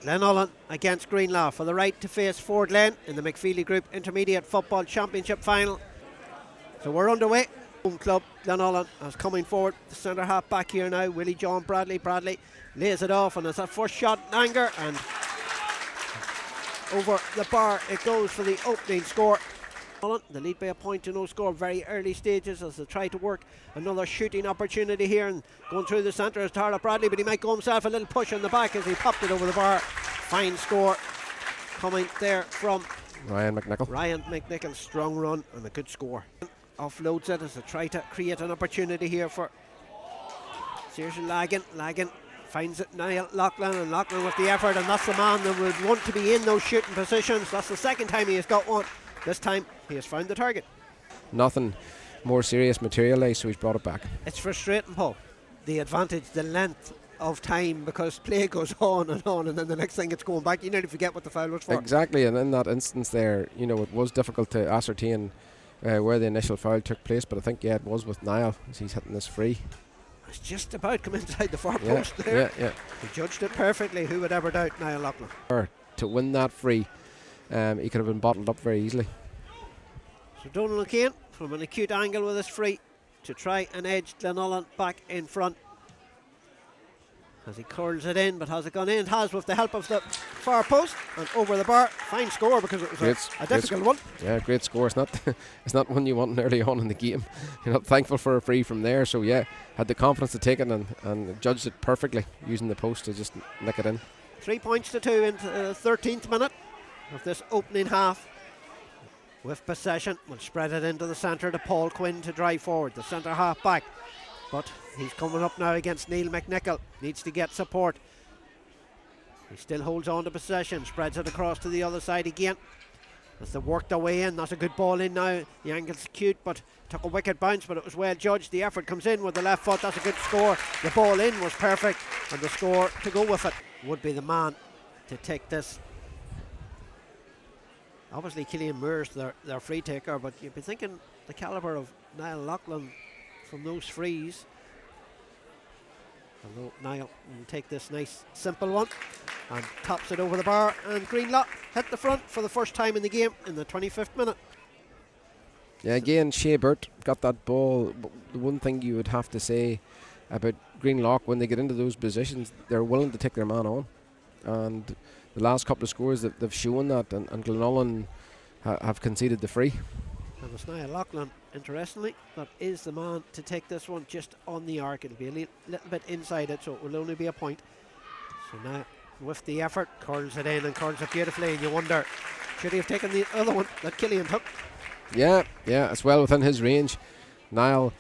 Glenullin against Greenlough for the right to face Foreglen in the McFeely Group Intermediate Football Championship Final. So we're underway. Home club Glenullin is coming forward. The centre half back here now, Willie John Bradley. Bradley lays it off, and it's a first shot in anger, and over the bar it goes for the opening score. The lead by a point to no score, very early stages as they try to work another shooting opportunity here, and going through the centre is Tara Bradley, but he might go himself a little push in the back as he popped it over the bar. Fine score coming there from Ryan McNichol. Strong run and a good score. Offloads it as they try to create an opportunity here for seriously lagging. Finds it Niall Loughlin, and Loughlin with the effort, and that's the man that would want to be in those shooting positions. That's the second time he has got one. This time he has found the target. Nothing more serious materialised, so he's brought it back. It's frustrating, Paul, the advantage, the length of time, because play goes on, and then the next thing it's going back. You nearly forget what the foul was for. Exactly, and in that instance there, you know, it was difficult to ascertain where the initial foul took place, but I think, yeah, it was with Niall as he's hitting this free. It's just about come inside the far post there. Yeah. He judged it perfectly. Who would ever doubt Niall Loughlin? To win that free, he could have been bottled up very easily. So Donald O'Kane from an acute angle with his free to try and edge Glenullin back in front. As he curls it in, but has it gone in? It has, with the help of the far post and over the bar. Fine score, because it was a difficult one. Yeah, great score. It's not one you want early on in the game. You're not thankful for a free from there. So yeah, had the confidence to take it and judged it perfectly, using the post to just nick it in. 3 points to 2 into the 13th minute of this opening half. With possession, we'll spread it into the centre to Paul Quinn to drive forward, the centre half back. But he's coming up now against Neil McNichol. Needs to get support. He still holds on to possession. Spreads it across to the other side again. As they work their way in. That's a good ball in now. The angle's cute, but took a wicked bounce, but it was well judged. The effort comes in with the left foot. That's a good score. The ball in was perfect, and the score to go with it would be the man to take this. Obviously Killian Moore's their free taker, but you'd be thinking the calibre of Niall Loughlin from those frees. Although Niall will take this nice simple one and tops it over the bar, and Greenlough hit the front for the first time in the game in the 25th minute. Yeah, again, Shea Burt got that ball. The one thing you would have to say about Greenlough, when they get into those positions, they're willing to take their man on, and the last couple of scores that they've shown that, and Glenullin have conceded the free. And it's Niall Loughlin, interestingly, that is the man to take this one just on the arc. It'll be a little bit inside it, so it will only be a point. So now, with the effort, curls it in and curls it beautifully, and you wonder, should he have taken the other one that Killian took? Yeah, it's well within his range. Niall,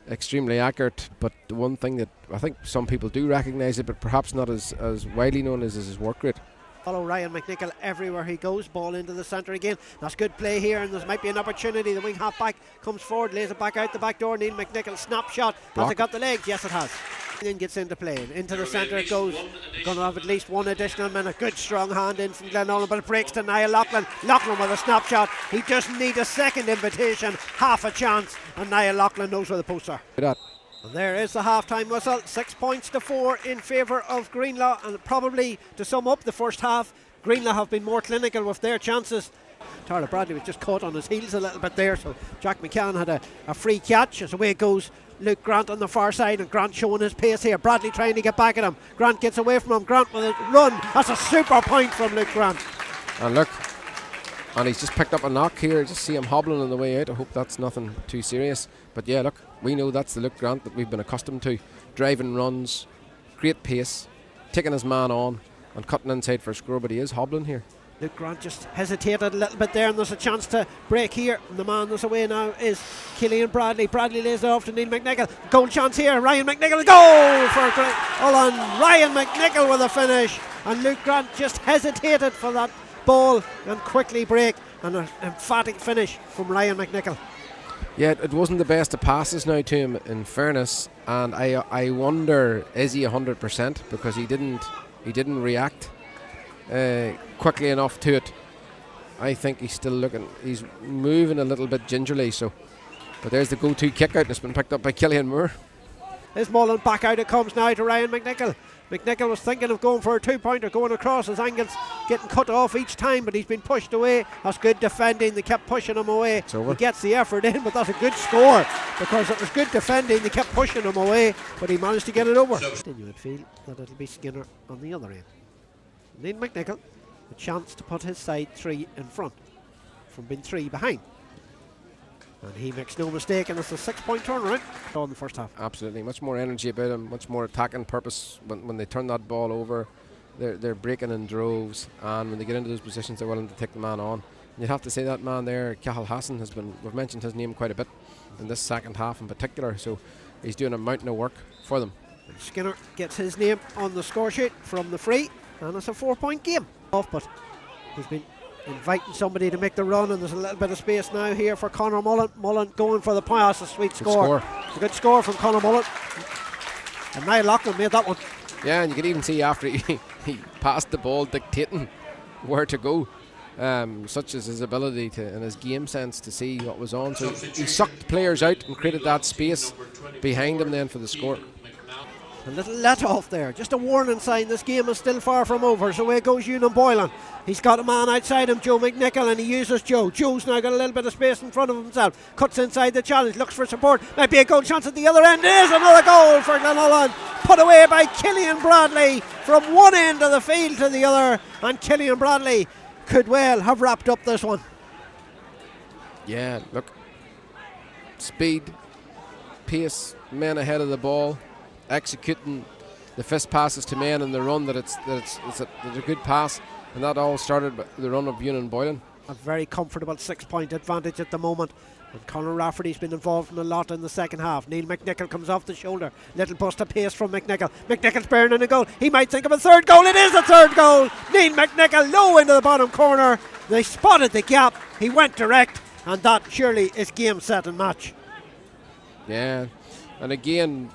extremely accurate, but the one thing that I think some people do recognise it, but perhaps not as widely known, is his work rate. Follow Ryan McNichol everywhere he goes. Ball into the centre again. That's good play here, and there might be an opportunity. The wing half back comes forward, lays it back out the back door. Neil McNichol, snap shot. Has it got the legs? Yes, it has. And then gets into play. Into the centre it goes. Going to have at least one additional minute. Good strong hand in from Glenullin, but it breaks to Niall Loughlin. Loughlin with a snap shot. He doesn't need a second invitation. Half a chance, and Niall Loughlin knows where the posts are. And there is the half-time whistle. 6 points to 4 in favour of Greenlough, and probably to sum up the first half, Greenlough have been more clinical with their chances. Tara Bradley was just caught on his heels a little bit there, so Jack McCann had a free catch. As away goes Luke Grant on the far side, and Grant showing his pace here. Bradley trying to get back at him. Grant gets away from him. Grant with a run. That's a super point from Luke Grant. And look, and he's just picked up a knock here. Just see him hobbling on the way out. I hope that's nothing too serious. But yeah, look, we know that's the Luke Grant that we've been accustomed to. Driving runs, great pace, taking his man on and cutting inside for a score, but he is hobbling here. Luke Grant just hesitated a little bit there, and there's a chance to break here. And the man that's away now is Killian Bradley. Bradley lays it off to Neil McNichol. Goal chance here. Ryan McNichol. Goal for Glenullin. Ryan McNichol with a finish. And Luke Grant just hesitated for that ball and quickly break. And an emphatic finish from Ryan McNichol. Yeah, it wasn't the best of passes now to him, in fairness. And I wonder, is he 100%? Because he didn't react quickly enough to it. I think he's still he's moving a little bit gingerly. So, but there's the go-to kick out that's been picked up by Killian Moore. Is Mullen back out? It comes now to Ryan McNichol. McNichol was thinking of going for a 2-pointer, going across. His angles getting cut off each time, but he's been pushed away. That's good defending. They kept pushing him away. He gets the effort in, but that's a good score because it was good defending. They kept pushing him away, but he managed to get it over. Then you would feel that it'll be Skinner on the other end. Neil McNichol, a chance to put his side 3 in front from being 3 behind. And he makes no mistake, and it's a 6-point turnaround on the first half. Absolutely, much more energy about him, much more attacking purpose. When they turn that ball over, they're breaking in droves, and when they get into those positions, they're willing to take the man on. And you'd have to say that man there, Cahill Hassan, we've mentioned his name quite a bit in this second half in particular, so he's doing a mountain of work for them. And Skinner gets his name on the score sheet from the free, and it's a 4-point game. But he's been inviting somebody to make the run, and there's a little bit of space now here for Conor Mullen. Mullen going for the pass, a sweet score. It's a good score from Conor Mullen. And Niall Loughlin made that one. Yeah, and you could even see after he passed the ball, dictating where to go. Such as his ability to, and his game sense to see what was on. So he sucked players out and created that space behind him then for the score. A little let off there, just a warning sign. This game is still far from over. So away goes Ewan Boylan. He's got a man outside him, Joe McNichol, and he uses Joe. Joe's now got a little bit of space in front of himself. Cuts inside the challenge, looks for support. Might be a goal chance at the other end. It is another goal for Glenullin. Put away by Killian Bradley from one end of the field to the other. And Killian Bradley could well have wrapped up this one. Yeah, look. Speed, pace, men ahead of the ball, executing the fist passes to men in the run, that it's a good pass, and that all started with the run of Ewan Boylan. A very comfortable 6-point advantage at the moment, and Conor Rafferty's been involved in a lot in the second half. Neil McNichol comes off the shoulder, little bust of pace from McNichol. McNichol's burning a goal. He might think of a third goal. It is a third goal. Neil McNichol low into the bottom corner. They spotted the gap. He went direct, and that surely is game, set and match. Yeah, and again,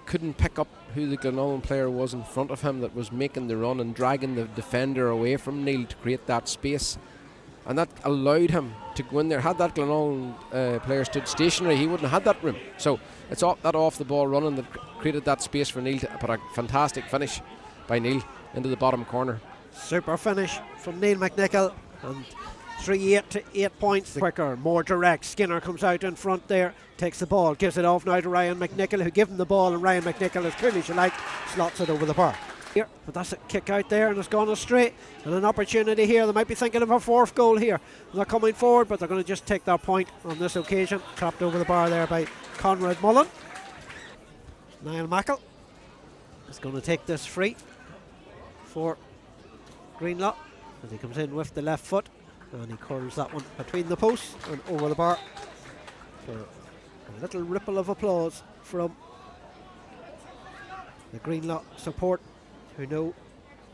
couldn't pick up who the Glenullin player was in front of him that was making the run and dragging the defender away from Neil to create that space, and that allowed him to go in there. Had that Glenullin player stood stationary, he wouldn't have had that room. So it's that off the ball running that created that space for Neil to put a fantastic finish by Neil into the bottom corner. Super finish from Neil McNichol, and 3-8 to 8 points. Quicker, more direct. Skinner comes out in front there, takes the ball, gives it off now to Ryan McNichol, who gave him the ball, and Ryan McNichol, as clearly as you like, slots it over the bar. Here, but that's a kick out there, and it's gone astray, and an opportunity here. They might be thinking of a 4th goal here. They're coming forward, but they're going to just take their point on this occasion. Trapped over the bar there by Conrad Mullen. Niall Mackle is going to take this free for Greenlough as he comes in with the left foot, and he curls that one between the posts and over the bar for a little ripple of applause from the Greenlough support, who know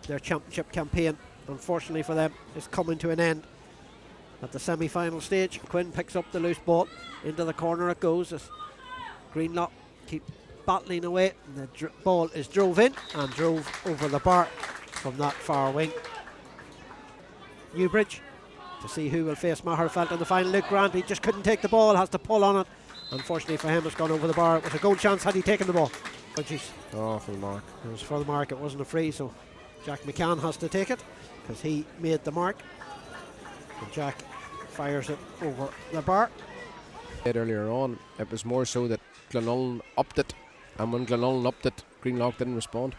their championship campaign, unfortunately for them, is coming to an end at the semi-final stage. Quinn picks up the loose ball, into the corner it goes as Greenlough keep battling away, and the ball is drove in and drove over the bar from that far wing. Newbridge to see who will face Maherfeld in the final. Luke Grant, he just couldn't take the ball, has to pull on it. Unfortunately for him, it's gone over the bar. It was a goal chance had he taken the ball. Oh jeez. Oh, for the mark. It was for the mark, it wasn't a free, so Jack McCann has to take it because he made the mark. And Jack fires it over the bar. Earlier on, it was more so that Glenullin upped it, and when Glenullin upped it, Greenlough didn't respond.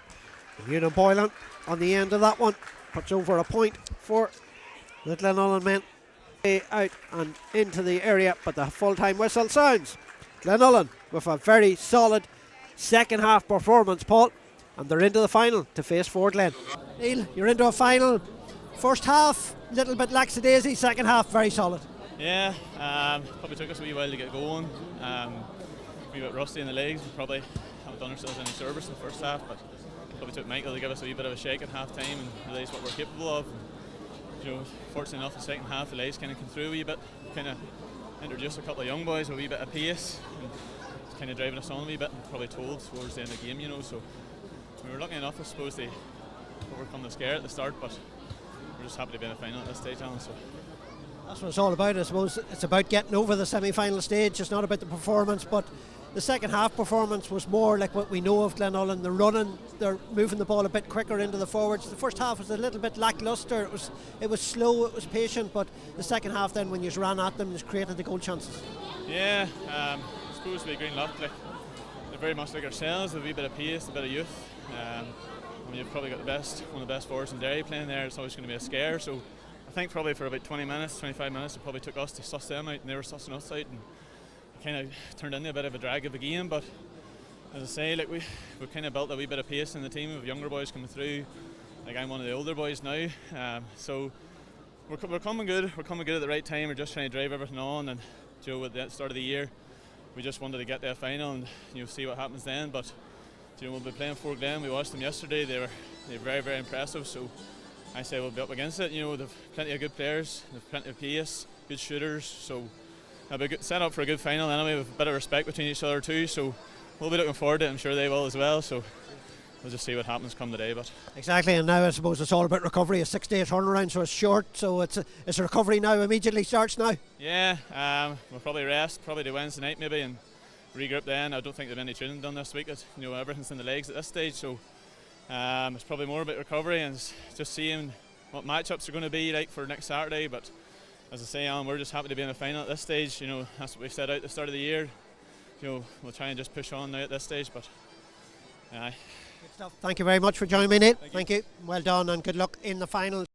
Ewan Boylan on the end of that one puts over a point for the Glenullin men. Out and into the area, but the full-time whistle sounds. Glenullin with a very solid second half performance, Paul, and they're into the final to face Foreglen. Neil, you're into a final. First half, little bit lackadaisy, second half, very solid. Yeah, probably took us a wee while to get going. A wee bit rusty in the legs, we probably haven't done ourselves any service in the first half, but probably took Michael to give us a wee bit of a shake at half time and realise what we're capable of. You know, fortunately enough, the second half, the legs kind of came through a wee bit, kind of introduced a couple of young boys with a wee bit of pace, and kind of driving us on a wee bit, and probably told towards the end of the game, you know. So we were lucky enough, I suppose, to overcome the scare at the start, but we're just happy to be in the final at this stage, Alan. So that's what it's all about, I suppose. It's about getting over the semi-final stage. It's not about the performance, but the second half performance was more like what we know of Glenullin. They're running, they're moving the ball a bit quicker into the forwards. The first half was a little bit lacklustre. It was slow, it was patient, but the second half then, when you ran at them, just created the goal chances. Yeah, I suppose to be Greenlough, like, they're very much like ourselves, with a wee bit of pace, a bit of youth. I mean, you've probably got one of the best forwards in Derry playing there. It's always going to be a scare. So I think probably for about 20 minutes, 25 minutes, it probably took us to suss them out, and they were sussing us out, and it kind of turned into a bit of a drag of the game. But as I say, like, we've kind of built a wee bit of pace in the team with younger boys coming through. Like, I'm one of the older boys now, so we're coming good. We're coming good at the right time. We're just trying to drive everything on, and at the start of the year, we just wanted to get to a final and see what happens then. But we'll be playing Foreglen. We watched them yesterday. They're very, very impressive. So I say we'll be up against it. They've plenty of good players. They've plenty of pace, good shooters. So they'll be set up for a good final anyway, with a bit of respect between each other too. So we'll be looking forward to it. I'm sure they will as well. So we'll just see what happens come today. But exactly, and now I suppose it's all about recovery. A 6-day turnaround, so it's short. So it's a recovery now. Immediately starts now. Yeah, we'll probably rest, probably to Wednesday night maybe, and regroup then. I don't think there's any training done this week. Everything's in the legs at this stage, so it's probably more about recovery and just seeing what matchups are going to be like for next Saturday. But as I say, Alan, we're just happy to be in the final at this stage. That's what we set out at the start of the year. We'll try and just push on now at this stage. But good stuff. Thank you very much for joining me, Neil. Thank you. Well done, and good luck in the final.